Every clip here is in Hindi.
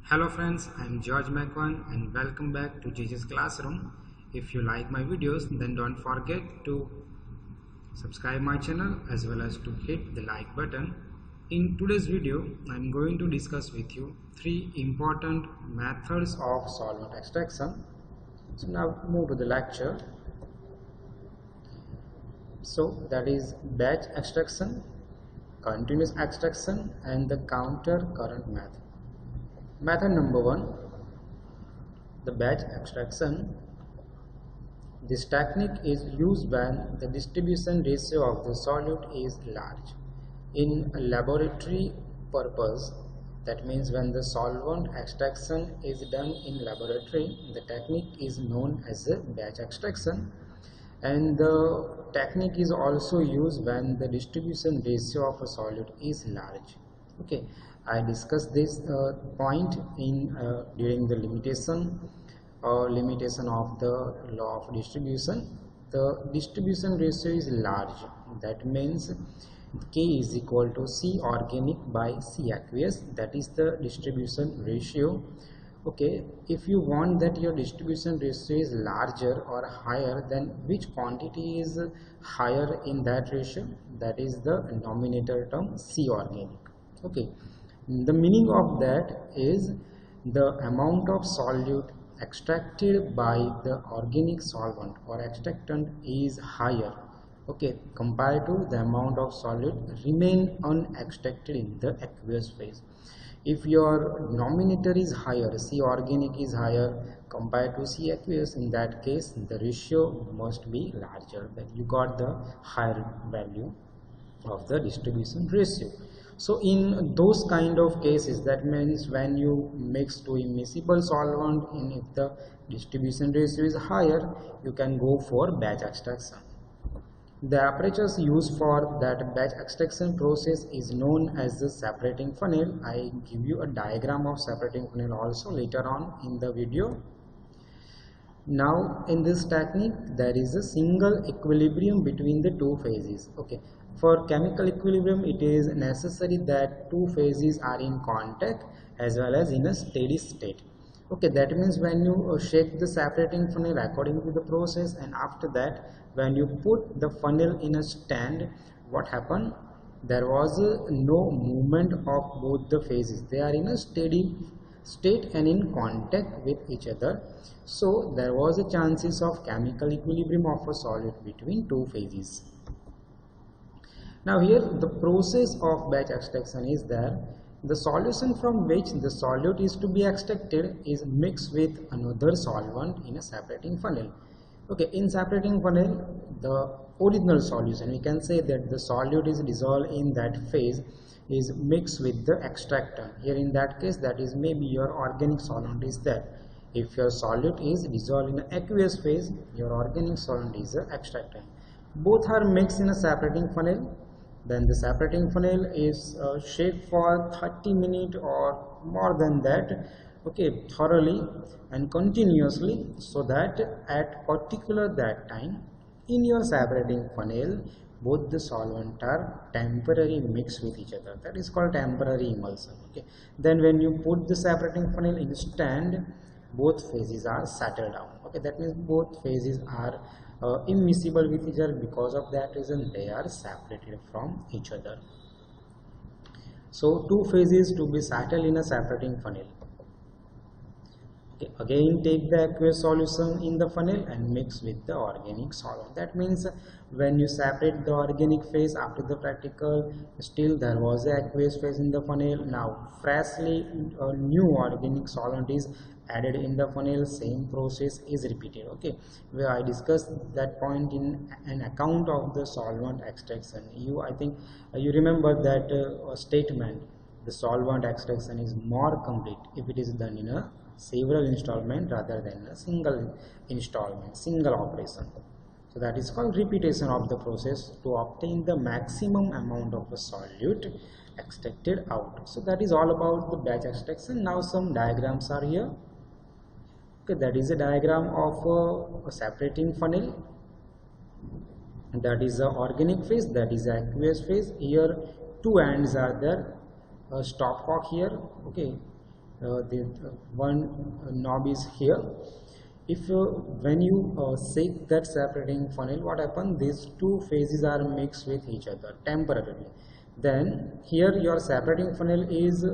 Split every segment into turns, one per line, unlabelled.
Hello friends, I am George McCon and welcome back to JJ's Classroom. If you like my videos, then don't forget to subscribe my channel as well as to hit the like button. In today's video, I am going to discuss with you three important methods of solvent extraction. So now move to the lecture. So that is batch extraction, continuous extraction and the counter current method. Method number one, the batch extraction. This technique is used when the distribution ratio of the solute is large. In a laboratory purpose, that means when the solvent extraction is done in laboratory, the technique is known as a batch extraction. And the technique is also used when the distribution ratio of a solute is large. Okay, I discussed this point in during the limitation of the law of distribution. The distribution ratio is large. That means K is equal to C organic by C aqueous. That is the distribution ratio. Okay, if you want that your distribution ratio is larger or higher, then which quantity is higher in that ratio? That is the denominator term C organic. Okay, the meaning of that is the amount of solute extracted by the organic solvent or extractant is higher, okay, compared to the amount of solute remain unextracted in the aqueous phase. If your denominator is higher, C organic is higher compared to C aqueous, in that case the ratio must be larger, that you got the higher value of the distribution ratio. So in those kind of cases, that means when you mix two immiscible solvent, and if the distribution ratio is higher, you can go for batch extraction. The apparatus used for that batch extraction process is known as the separating funnel. I give you a diagram of separating funnel also later on in the video. Now in this technique there is a single equilibrium between the two phases. Okay, for chemical equilibrium it is necessary that two phases are in contact as well as in a steady state. Okay, that means when you shake the separating funnel according to the process, and after that when you put the funnel in a stand, what happened? There was no movement of both the phases. They are in a steady state and in contact with each other. So there was a chances of chemical equilibrium of a solid between two phases. Now here the process of batch extraction is there. The solution from which the solute is to be extracted is mixed with another solvent in a separating funnel. Okay, in separating funnel, the original solution, we can say that the solute is dissolved in that phase is mixed with the extractant. Here in that case, that is maybe your organic solvent is there. If your solute is dissolved in an aqueous phase, your organic solvent is the extractant. Both are mixed in a separating funnel. Then the separating funnel is shaped for 30 minutes or more than that, okay, thoroughly and continuously, so that at particular that time in your separating funnel both the solvent are temporarily mixed with each other. That is called temporary emulsion. Okay, then when you put the separating funnel in stand, both phases are settled down. Okay, that means both phases are immiscible with each other. Because of that reason they are separated from each other. So two phases to be settled in a separating funnel. Okay, again take the aqueous solution in the funnel and mix with the organic solvent. That means when you separate the organic phase after the practical, still there was the aqueous phase in the funnel. Now freshly new organic solvent is added in the funnel, same process is repeated. Okay, where I discussed that point in an account of the solvent extraction. I think you remember that statement, the solvent extraction is more complete if it is done in a several installment rather than a single installment, single operation. So that is called repetition of the process to obtain the maximum amount of a solute extracted out. So that is all about the batch extraction. Now some diagrams are here. Okay, that is a diagram of a separating funnel. That is the organic phase, that is the aqueous phase. Here two ends are there, a stopcock here. Okay, the one knob is here. If when you set that separating funnel, what happens, these two phases are mixed with each other temporarily. Then here your separating funnel is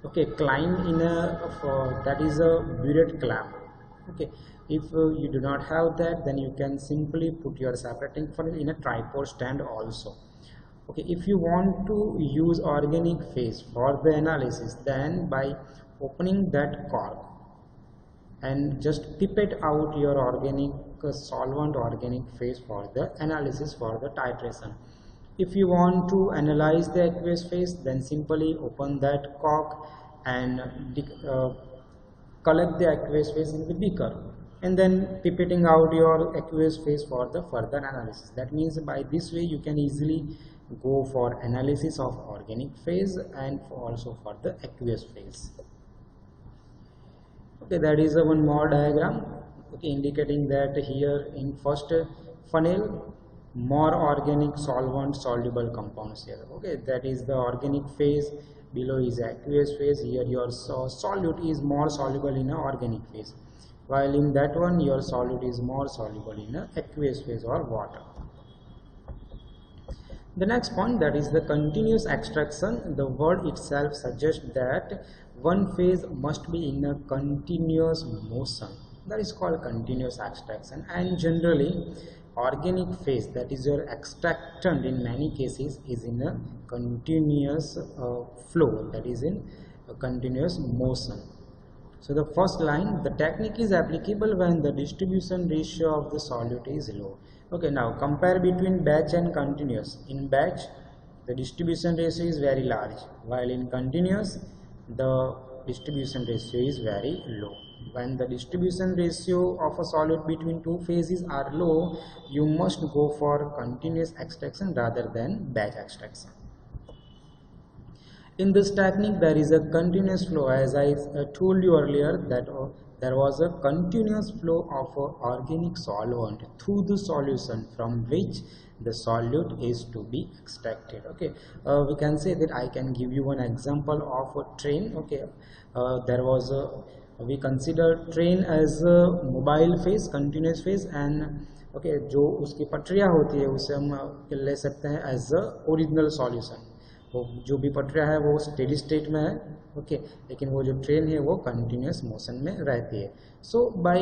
okay climb in a that is a burette clamp. Okay, if you do not have that, then you can simply put your separating funnel in a tripod stand also. Okay, if you want to use organic phase for the analysis, then by opening that cork and just pipette out your organic solvent organic phase for the analysis for the titration. If you want to analyze the aqueous phase, then simply open that cork and collect the aqueous phase in the beaker and then pipetting out your aqueous phase for the further analysis. That means by this way you can easily go for analysis of organic phase and also for the aqueous phase. Okay, that is a one more diagram, okay, indicating that here in first funnel more organic solvent soluble compounds here. Okay, that is the organic phase, below is aqueous phase. Here your solute is more soluble in a organic phase, while in that one your solute is more soluble in a aqueous phase or water. The next point, that is the continuous extraction. The word itself suggests that one phase must be in a continuous motion. That is called continuous extraction. And generally organic phase, that is your extractant, in many cases is in a continuous flow, that is in a continuous motion. So the first line, the technique is applicable when the distribution ratio of the solute is low. Okay, now compare between batch and continuous. In batch the distribution ratio is very large, while in continuous the distribution ratio is very low. When the distribution ratio of a solute between two phases are low, you must go for continuous extraction rather than batch extraction. In this technique there is a continuous flow, as I told you earlier that there was a continuous flow of organic solvent through the solution from which the solute is to be extracted. Okay, we can say that I can give you one example of a train. Okay, there was a, we consider train as a mobile phase, continuous phase, and okay, जो उसकी पटरियाँ होती है उसे हम ले सकते हैं as a original solution. वो जो भी पटरियाँ है वो स्टेडी स्टेट में है, ओके, लेकिन वो जो ट्रेन है वो कंटिन्यूस मोशन में रहती है. So by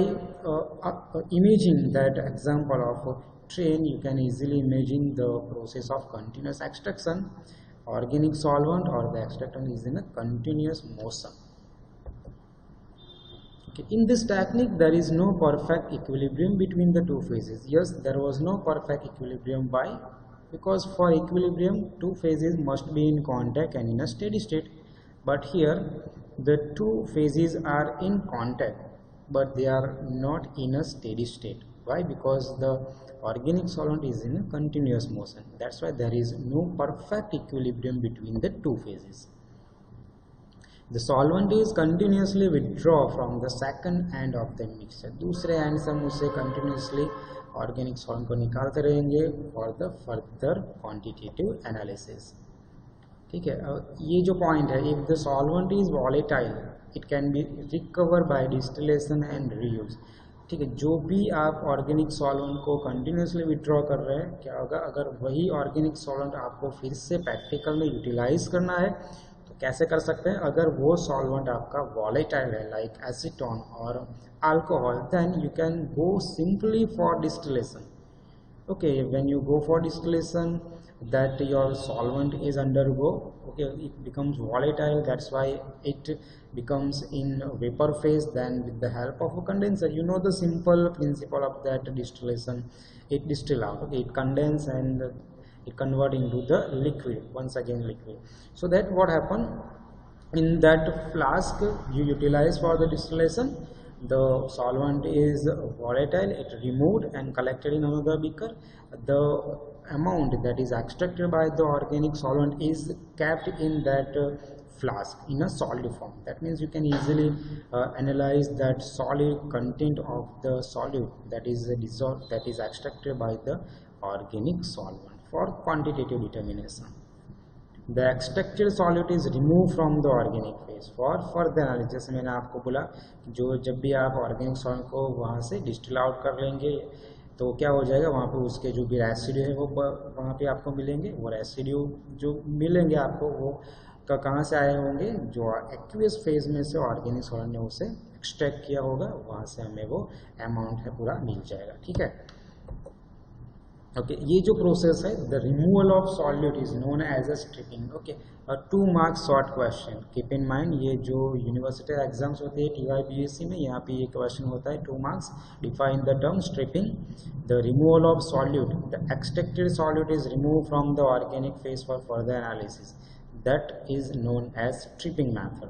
imagining that example of train, you can easily imagine the process of continuous extraction. Organic solvent or the extractant is in a continuous motion. Okay. In this technique there is no perfect equilibrium between the two phases. Yes, there was no perfect equilibrium. Why? Because for equilibrium two phases must be in contact and in a steady state, but here the two phases are in contact but they are not in a steady state. Why? Because the organic solvent is in a continuous motion. That's why there is no perfect equilibrium between the two phases. The solvent is continuously withdrawn from the second end of the mixture. दूसरे end से हम उसे continuously organic solvent को निकालते रहेंगे for the further quantitative analysis. ठीक है, ये जो point है, if the solvent is volatile, it can be recovered by distillation and reuse. ठीक है, जो भी आप ऑर्गेनिक सॉल्वेंट को कंटिन्यूसली विड्रॉ कर रहे हैं, क्या होगा अगर वही ऑर्गेनिक सॉल्वेंट आपको फिर से प्रैक्टिकल में यूटिलाइज करना है तो कैसे कर सकते हैं? अगर वो सॉल्वेंट आपका वॉलेटाइल है लाइक एसीटोन और alcohol, then you can go simply for distillation. Okay, when you go for distillation, that your solvent is undergo, okay, it becomes volatile. That's why it becomes in vapor phase. Then with the help of a condenser, you know the simple principle of that distillation, it distill out, okay, it condense and it convert into the liquid, once again liquid. So that what happen in that flask you utilize for the distillation, the solvent is volatile, it removed and collected in another beaker. The amount that is extracted by the organic solvent is kept in that flask in a solid form. That means you can easily analyze that solid content of the solute that is dissolved, that is extracted by the organic solvent for quantitative determination. The extracted solute is remove from the organic phase for further analysis. जैसे मैंने आपको बोला जो जब भी आप ऑर्गेनिक सॉल्यूट को वहाँ से डिस्टिल आउट कर लेंगे तो क्या हो जाएगा, वहाँ पे उसके जो भी रेसिड्यू है वो वहाँ पे आपको मिलेंगे। वो रेसिड्यू जो मिलेंगे आपको वो कहाँ से आए होंगे, जो एक्वियस फेज में से ऑर्गेनिक सॉल्यूट ने उसे एक्सट्रैक्ट किया होगा, वहाँ से हमें वो अमाउंट है पूरा मिल जाएगा। ठीक है, ओके ये जो प्रोसेस है the removal of solute is known as a stripping. Okay, और 2 marks short question keep in mind, ये जो यूनिवर्सिटी एग्जाम्स होते हैं TYBSc में, यहाँ पे ये क्वेश्चन होता है 2 marks. Define the term stripping, the removal of solute, the extracted solute is remove from the organic phase for further analysis, that is known as stripping method.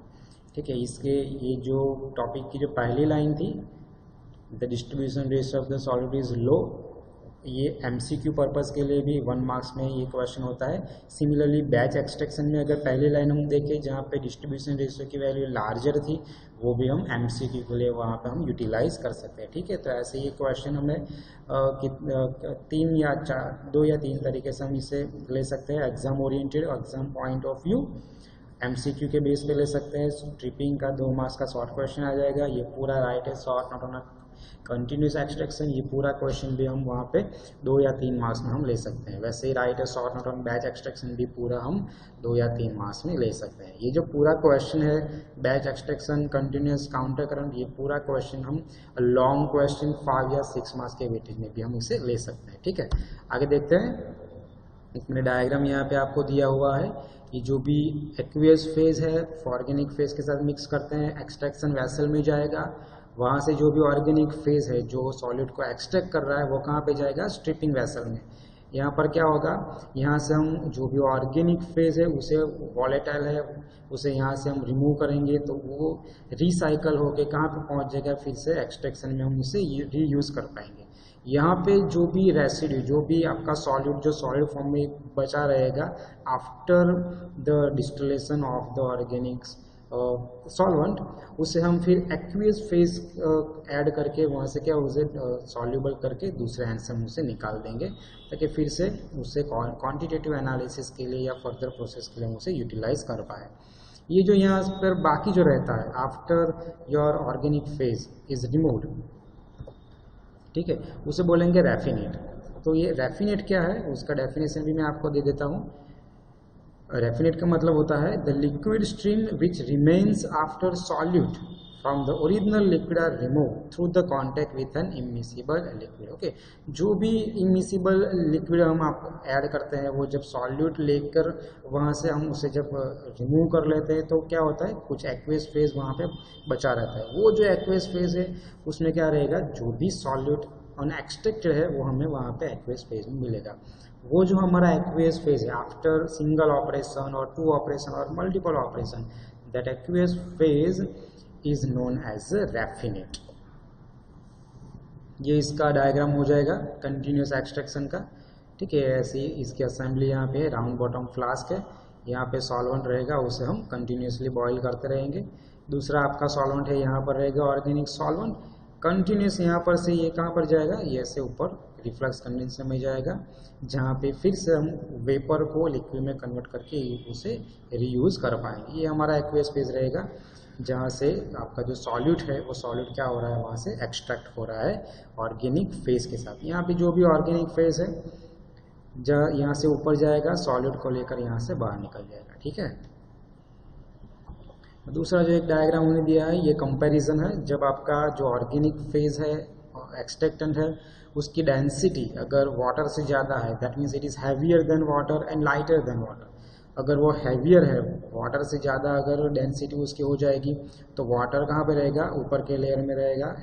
ठीक है, इसके ये जो टॉपिक की जो पहली लाइन थी, the distribution ratio of the solute is low, ये MCQ पर्पज़ के लिए भी 1 मार्क्स में ये क्वेश्चन होता है। सिमिलरली बैच एक्सट्रैक्शन में अगर पहली लाइन हम देखें जहाँ पे डिस्ट्रीब्यूशन रेशियो की वैल्यू लार्जर थी, वो भी हम MCQ के लिए वहाँ पे हम यूटिलाइज कर सकते हैं। ठीक है, तो ऐसे ये क्वेश्चन हमें 3 या 4 2 या 3 तरीके से हम इसे ले सकते हैं। Exam oriented, exam point of view, MCQ के बेस पे ले सकते हैं। स्ट्रिपिंग का 2 मार्क्स का शॉर्ट क्वेश्चन आ जाएगा, ये पूरा राइट है, short not on continuous extraction, ये पूरा क्वेश्चन भी हम वहाँ पे 2 या 3 मार्क्स में हम ले सकते हैं। वैसे ही राइट है short note on batch extraction भी पूरा हम 2 या 3 मार्क्स में ले सकते हैं। ये जो पूरा क्वेश्चन है batch extraction, continuous, counter current, ये पूरा क्वेश्चन हम लॉन्ग क्वेश्चन 5 या 6 मार्क्स के वेटेज में भी हम इसे ले सकते हैं। ठीक है, आगे देखते हैं। इसमें डायग्राम यहाँ पे आपको दिया हुआ है, ये जो भी एक्वियस फेज है ऑर्गेनिक फेज के साथ मिक्स करते हैं, एक्सट्रैक्शन वेसल में जाएगा, वहाँ से जो भी ऑर्गेनिक फेज है जो सॉलिड को एक्सट्रैक्ट कर रहा है वो कहाँ पे जाएगा, स्ट्रिपिंग वेसल में। यहाँ पर क्या होगा, यहाँ से हम जो भी ऑर्गेनिक फेज है उसे वॉलेटाइल है उसे यहाँ से हम रिमूव करेंगे तो वो रिसाइकल होके कहाँ पे पहुँच जाएगा, फिर से एक्सट्रैक्शन में हम उसे रीयूज कर पाएंगे। यहाँ पे जो भी रेसिड्यू, जो भी आपका सॉलिड जो सॉलिड फॉर्म में बचा रहेगा after the distillation of the Organics solvent, उसे हम फिर एक्वियस फेज ऐड करके वहाँ से क्या उसे सॉल्यूबल करके दूसरे आंसर में उसे निकाल देंगे, ताकि फिर से उसे क्वांटिटेटिव एनालिसिस के लिए या फर्दर प्रोसेस के लिए हम उसे यूटिलाइज कर पाए। ये जो यहाँ पर बाकी जो रहता है after your organic phase is removed, ठीक है, उसे बोलेंगे रैफिनेट। तो ये रैफिनेट क्या है उसका डेफिनेशन भी मैं आपको दे देता हूँ। रैफिनेट का मतलब होता है the liquid stream which remains after solute from the original liquid are remove through the contact with an immiscible liquid. Okay, जो भी इमिसिबल लिक्विड हम आप ऐड करते हैं वो जब सॉल्यूट लेकर वहाँ से हम उसे जब रिमूव कर लेते हैं तो क्या होता है, कुछ एक्वेस फेज वहाँ पे बचा रहता है। वो जो एक्वेस फेज है उसमें क्या रहेगा, जो भी सॉल्यूट अनएक्सट्रैक्टेड है वो हमें वहाँ पे एक्वेस फेज में मिलेगा। वो जो हमारा एक्वियस फेज है आफ्टर सिंगल ऑपरेशन और 2 ऑपरेशन और multiple operation, that aqueous phase is known as raffinate. ये इसका डायग्राम हो जाएगा कंटिन्यूस एक्सट्रैक्शन का। ठीक है, ऐसी इसकी असेंबली यहाँ पे राउंड बॉटम फ्लास्क है, यहाँ पे सॉल्वेंट रहेगा उसे हम कंटिन्यूसली बॉईल करते रहेंगे। दूसरा आपका सॉल्वेंट है यहाँ पर रहेगा ऑर्गेनिक सॉल्वेंट, कंटिन्यूस यहाँ पर से ये कहाँ पर जाएगा, ये से ऊपर रिफ्लक्स कंडेंसर में जाएगा, जहाँ पे फिर से हम वेपर को लिक्विड में कन्वर्ट करके उसे रीयूज कर पाएंगे। ये हमारा एक्वियस फेज रहेगा जहाँ से आपका जो सॉल्यूट है वो सॉल्यूट क्या हो रहा है, वहाँ से एक्सट्रैक्ट हो रहा है ऑर्गेनिक फेज के साथ। यहाँ पे जो भी ऑर्गेनिक फेज है जहाँ यहाँ से ऊपर जाएगा, सॉल्यूट को लेकर यहाँ से बाहर निकल जाएगा। ठीक है, दूसरा जो एक डायग्राम उन्हें दिया है ये कंपैरिजन है। जब आपका जो ऑर्गेनिक फेज है एक्सट्रैक्टेंट है उसकी डेंसिटी अगर वाटर से ज़्यादा है, that means it is heavier than water and lighter than water. अगर वो हैवियर है, वाटर से ज़्यादा अगर डेंसिटी उसकी हो जाएगी तो वाटर कहाँ पे रहेगा, ऊपर के लेयर में रहेगा,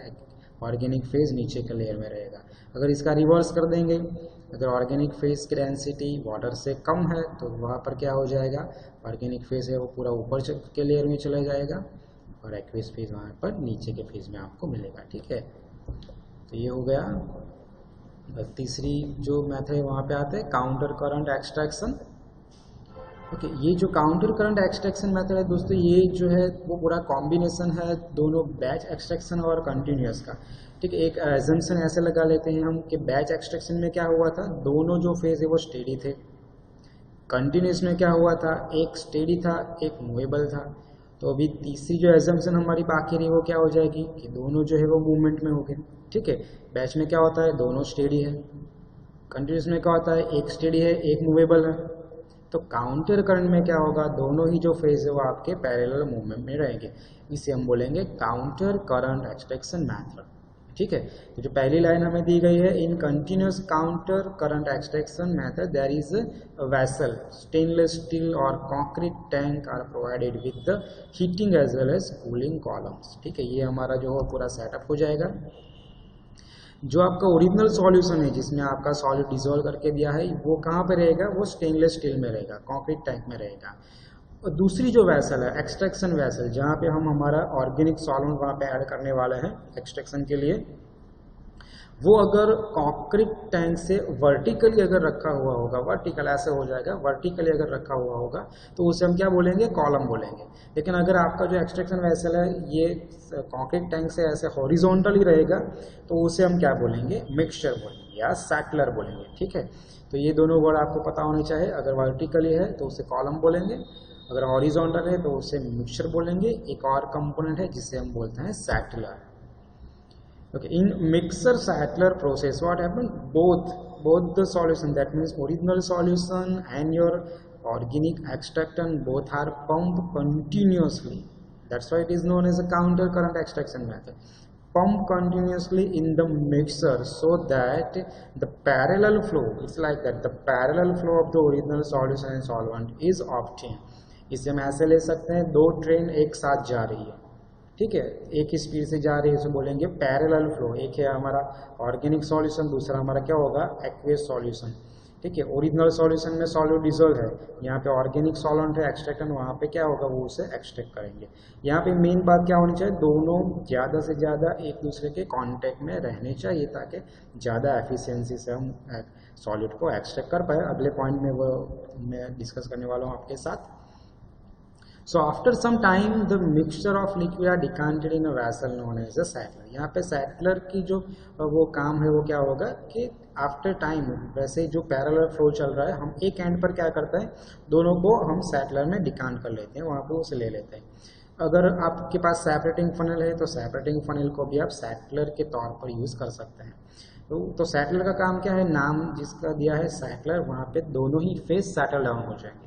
ऑर्गेनिक फेज नीचे के लेयर में रहेगा। अगर इसका रिवर्स कर देंगे, अगर ऑर्गेनिक फेज की डेंसिटी वाटर से कम है तो वहाँ पर क्या हो जाएगा, ऑर्गेनिक फेज है वो पूरा ऊपर के लेयर में चला जाएगा और एक्वियस फेज वहाँ पर नीचे के फेज में आपको मिलेगा। ठीक है, तो ये हो गया। तीसरी जो मेथड है वहाँ पे आते हैं काउंटर करंट एक्सट्रैक्शन। ओके, ये जो काउंटर करंट एक्सट्रैक्शन मेथड है दोस्तों, ये जो है वो पूरा कॉम्बिनेशन है दोनों बैच एक्सट्रैक्शन और कंटिन्यूस का। ठीक है, एक एजम्पशन ऐसे लगा लेते हैं हम कि बैच एक्सट्रैक्शन में क्या हुआ था, दोनों जो फेज है वो स्टेडी थे, कंटिन्यूस में क्या हुआ था, एक स्टेडी था एक मूवेबल था। तो अभी तीसरी जो एजम्पशन हमारी बाकी रही वो क्या हो जाएगी कि दोनों जो है वो मूवमेंट में हो गए। ठीक है, बैच में क्या होता है, दोनों स्टेडी है। कंटिन्यूस में क्या होता है, एक स्टेडी है एक मूवेबल है। तो काउंटर करंट में क्या होगा, दोनों ही जो फेज है वो आपके पैरेलल मूवमेंट में रहेंगे। इसे हम बोलेंगे काउंटर करंट एक्सट्रैक्शन मेथड। ठीक है, तो जो पहली लाइन हमें दी गई है, in continuous counter current extraction method there is a vessel stainless steel और concrete tank are provided with the heating as well as cooling columns. ठीक है, ये हमारा जो है पूरा सेटअप हो जाएगा। जो आपका ओरिजिनल सॉल्यूशन है जिसमें आपका सॉलिड डिसॉल्व करके दिया है वो कहाँ पे रहेगा, वो स्टेनलेस स्टील में रहेगा, कंक्रीट टैंक में रहेगा। और दूसरी जो वेसल है एक्सट्रैक्शन वेसल, जहाँ पे हम हमारा ऑर्गेनिक सॉल्वेंट वहाँ पे ऐड करने वाले हैं एक्सट्रैक्शन के लिए, वो अगर कंक्रीट टैंक से वर्टिकली अगर रखा हुआ होगा, वर्टिकल ऐसे हो जाएगा, वर्टिकली अगर रखा हुआ होगा तो उसे हम क्या बोलेंगे, कॉलम बोलेंगे। लेकिन अगर आपका जो एक्सट्रैक्शन वेसल है ये कंक्रीट टैंक से ऐसे हॉरिजॉन्टली रहेगा तो उसे हम क्या बोलेंगे, मिक्सचर बोलेंगे या सैटलर बोलेंगे। ठीक है, तो ये दोनों वर्ड आपको पता होने चाहिए। अगर वर्टिकली है तो उसे कॉलम बोलेंगे, अगर हॉरिजॉन्टल है तो उसे मिक्सचर बोलेंगे। एक और कंपोनेंट है जिसे हम बोलते हैं सैटलर। Okay, in mixer Sattler process, what happened? Both the solution, that means original solution and your organic extractant, both are pumped continuously. That's why it is known as a counter current extraction method. Pump continuously in the mixer so that the parallel flow, it's like that, the parallel flow of the original solution and solvent is obtained. इसे हम ऐसे ले सकते हैं, दो ट्रेन एक साथ जा रही है, ठीक है, एक ही स्पीड से जा रही है, उसे बोलेंगे पैरेलल फ्लो। एक है हमारा ऑर्गेनिक सॉल्यूशन, दूसरा हमारा क्या होगा, एक्वेस सॉल्यूशन। ठीक है, ओरिजिनल सॉल्यूशन में सॉल्यूट डिसॉल्व है, यहाँ पे ऑर्गेनिक सॉल्वेंट है एक्सट्रैक्टेंट, वहाँ पे क्या होगा, वो उसे एक्सट्रैक्ट करेंगे। यहाँ पे मेन बात क्या होनी चाहिए, दोनों ज़्यादा से ज़्यादा एक दूसरे के कॉन्टेक्ट में रहने चाहिए ताकि ज़्यादा एफिशिएंसी से हम सॉल्यूट को एक्सट्रैक्ट कर पाए। अगले पॉइंट में वो मैं डिस्कस करने वाला हूँ आपके साथ। So after some time the mixture of liquid are decanted in a vessel known as a sattler. यहाँ पे sattler की जो वो काम है वो क्या होगा कि आफ्टर टाइम वैसे जो पैरेलल फ्लो चल रहा है, हम एक एंड पर क्या करते हैं, दोनों को हम सैटलर में डिकांट कर लेते हैं, वहाँ पे उसे ले लेते हैं। अगर आपके पास सेपरेटिंग फनल है तो सेपरेटिंग फनल को भी आप सैटलर के तौर पर यूज़ कर सकते हैं। तो सैटलर का काम क्या है, नाम जिसका दिया है सैटलर, वहाँ पे दोनों ही फेस सैटल डाउन हो जाएंगे।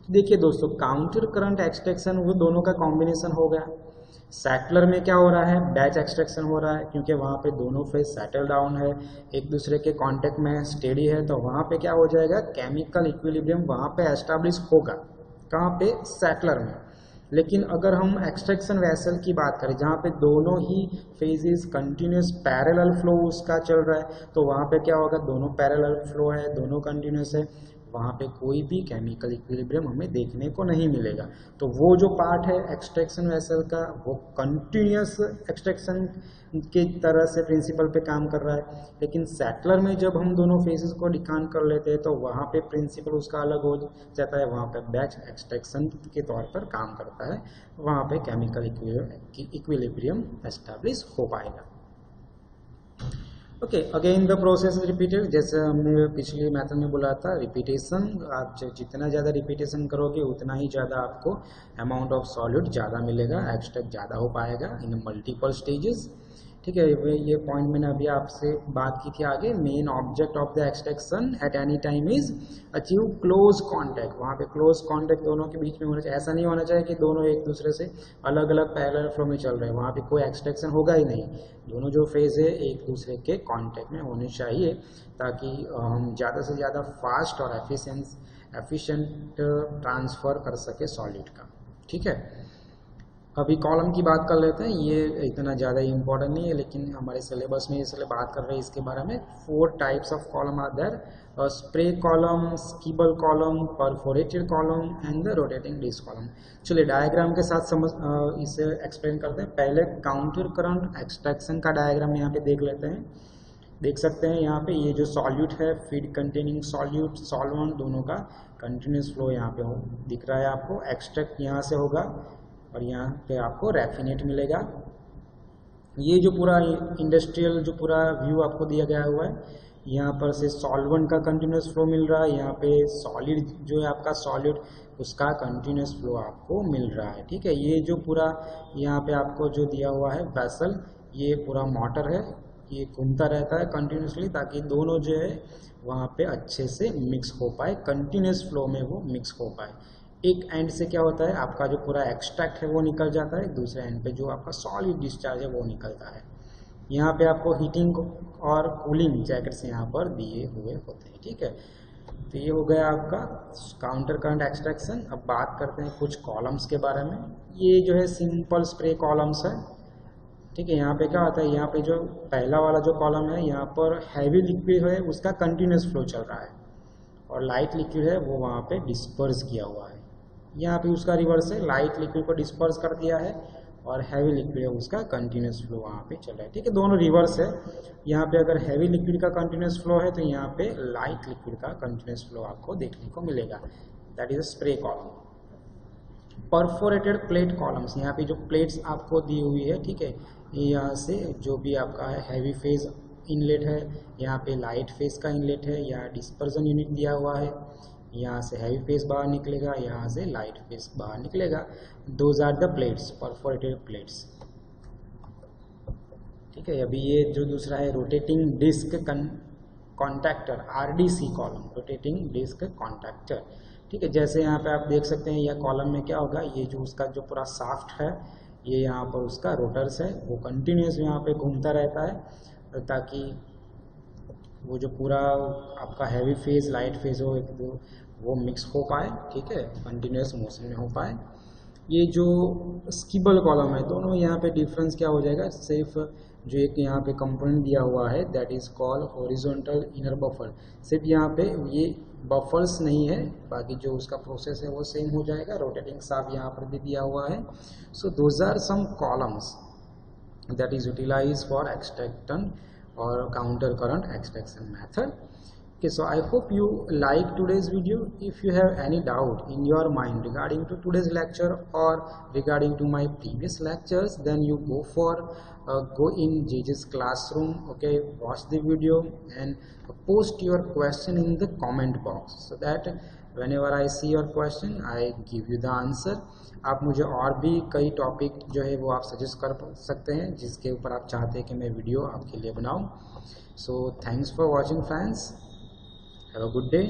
देखिए दोस्तों, काउंटर करंट एक्सट्रैक्शन वो दोनों का कॉम्बिनेशन हो गया। सैटलर में क्या हो रहा है, बैच एक्सट्रैक्शन हो रहा है, क्योंकि वहाँ पे दोनों फेज सेटल डाउन है, एक दूसरे के कांटेक्ट में स्टेडी है, तो वहाँ पे क्या हो जाएगा, केमिकल इक्विलिब्रियम वहाँ पे एस्टैब्लिश होगा। कहाँ पे, सैटलर में। लेकिन अगर हम एक्सट्रैक्शन वेसल की बात करें जहाँ पे दोनों ही फेजेस कंटिन्यूस पैरेलल फ्लो उसका चल रहा है, तो वहाँ पे क्या होगा, दोनों पैरेलल फ्लो है, दोनों कंटिन्यूस है, वहाँ पे कोई भी केमिकल इक्विलिब्रियम हमें देखने को नहीं मिलेगा। तो वो जो पार्ट है एक्सट्रैक्शन वेसल का, वो कंटिन्यूस एक्सट्रैक्शन के तरह से प्रिंसिपल पे काम कर रहा है। लेकिन सैटलर में जब हम दोनों फेजेस को डिकांट कर लेते हैं तो वहाँ पे प्रिंसिपल उसका अलग हो जाता है, वहाँ पे बैच एक्सट्रैक्शन के तौर पर काम करता है, वहाँ पे केमिकल इक्विलिब्रियम एस्टैब्लिश हो पाएगा। Okay, again the process repeated, जैसे हमने पिछले मेथड में बोला था, रिपीटेशन, आप जितना ज़्यादा रिपीटेशन करोगे उतना ही ज़्यादा आपको अमाउंट ऑफ सॉल्यूट ज़्यादा मिलेगा, एक्सट्रैक्ट ज़्यादा हो पाएगा इन मल्टीपल स्टेजेस। ठीक है, ये पॉइंट मैंने अभी आपसे बात की थी आगे। Main object of the extraction at any time is achieve close contact. वहाँ पे क्लोज कॉन्टैक्ट दोनों के बीच में होना चाहिए। ऐसा नहीं होना चाहिए कि दोनों एक दूसरे से अलग अलग पैरेलल फ्लो में चल रहे हैं, वहाँ पे कोई एक्सट्रैक्शन होगा ही नहीं। दोनों जो फेज है एक दूसरे के कॉन्टैक्ट में होने चाहिए ताकि हम ज़्यादा से ज़्यादा फास्ट और एफिशिएंट ट्रांसफ़र कर सके सॉलिड का। ठीक है, अभी कॉलम की बात कर लेते हैं, ये इतना ज़्यादा इम्पोर्टेंट नहीं है लेकिन हमारे सिलेबस में इसलिए बात कर रहे हैं इसके बारे में। 4 types of column are there, spray column, Scheibel column, perforated column and the rotating disc column. चलिए डायग्राम के साथ इसे एक्सप्लेन करते हैं। पहले काउंटर करंट एक्सट्रैक्शन का डायग्राम यहाँ पे देख लेते हैं। देख सकते हैं यहाँ पे ये जो सॉल्यूट है, फीड कंटेनिंग सॉल्यूट, सॉल्वेंट, दोनों का कंटिन्यूस फ्लो यहाँ पे दिख रहा है आपको। एक्सट्रैक्ट यहाँ से होगा और यहाँ पे आपको रैफिनेट मिलेगा। ये जो पूरा इंडस्ट्रियल जो पूरा व्यू आपको दिया गया हुआ है, यहाँ पर से सॉल्वेंट का कंटिन्यूस फ्लो मिल रहा है, यहाँ पे सॉलिड जो है आपका सॉलिड उसका कंटिन्यूस फ्लो आपको मिल रहा है। ठीक है, ये जो पूरा यहाँ पे आपको जो दिया हुआ है वेसल, ये पूरा मोटर है, ये घूमता रहता है कंटिन्यूसली ताकि दोनों जो है वहाँ पे अच्छे से मिक्स हो पाए, कंटिन्यूस फ्लो में वो मिक्स हो पाए। एक एंड से क्या होता है आपका जो पूरा एक्सट्रैक्ट है वो निकल जाता है, दूसरे एंड पे जो आपका सॉलिड डिस्चार्ज है वो निकलता है। यहाँ पे आपको हीटिंग और कूलिंग जैकेट्स यहाँ पर दिए हुए होते हैं। ठीक है, तो ये हो गया आपका काउंटर करंट एक्सट्रैक्शन। अब बात करते हैं कुछ कॉलम्स के बारे में। ये जो है सिंपल स्प्रे कॉलम्स है। ठीक है, यहाँ पे क्या होता है, यहाँ पे जो पहला वाला जो कॉलम है यहाँ पर हैवी लिक्विड है उसका कंटिन्यूस फ्लो चल रहा है, और लाइट लिक्विड है वो वहाँ पे डिस्पर्स किया हुआ है। यहाँ पे उसका रिवर्स है, लाइट लिक्विड को डिस्पर्स कर दिया है और हैवी लिक्विड है उसका कंटिन्यूस फ्लो वहाँ पे चल रहा है। ठीक है, दोनों रिवर्स है। यहाँ पे अगर हैवी लिक्विड का कंटिन्यूस फ्लो है तो यहाँ पे लाइट लिक्विड का कंटिन्यूस फ्लो आपको देखने को मिलेगा। That is a spray column. Perforated plate columns, यहाँ पे जो प्लेट्स आपको दी हुई है, ठीक है, यहाँ से जो भी आपका हैवी फेज इनलेट है, यहाँ पे लाइट फेज का इनलेट है, यहाँ डिस्पर्जन यूनिट दिया हुआ है, यहाँ से हैवी फेज बाहर निकलेगा, यहाँ से लाइट फेज बाहर निकलेगा। Those are the plates, perforated plates. ठीक है, अभी ये जो दूसरा है rotating disc contactor, RDC column, rotating disc contactor. ठीक है, जैसे यहाँ पे आप देख सकते हैं यह कॉलम में क्या होगा, ये जो उसका जो पूरा शाफ्ट है, ये यहाँ पर उसका रोटर्स है, वो कंटिन्यूस यहाँ पे घूमता रहता है ताकि वो जो पूरा आपका हैवी फेज लाइट फेज हो वो मिक्स हो पाए। ठीक है, कंटिन्यूस मोशन में हो पाए। ये जो स्कीबल कॉलम है, दोनों यहाँ पे डिफरेंस क्या हो जाएगा, सिर्फ जो एक यहाँ पे कंपोनेंट दिया हुआ है that is called horizontal inner buffer, सिर्फ यहाँ पे ये बफर्स नहीं है, बाकी जो उसका प्रोसेस है वो सेम हो जाएगा। रोटेटिंग शाफ्ट यहाँ पर भी दिया हुआ है। So those are some columns that is utilized for extraction or counter current extraction method. Okay, so I hope you like today's video. If you have any doubt in your mind regarding to today's lecture or regarding to my previous lectures, then you go in JJ's classroom. Okay, watch the video and post your question in the comment box so that whenever I see your question I give you the answer. आप मुझे और भी कई टॉपिक जो है वो आप सजेस्ट कर सकते हैं जिसके ऊपर आप चाहते हैं कि मैं वीडियो आपके लिए बनाऊं। So thanks for watching friends, have a good day.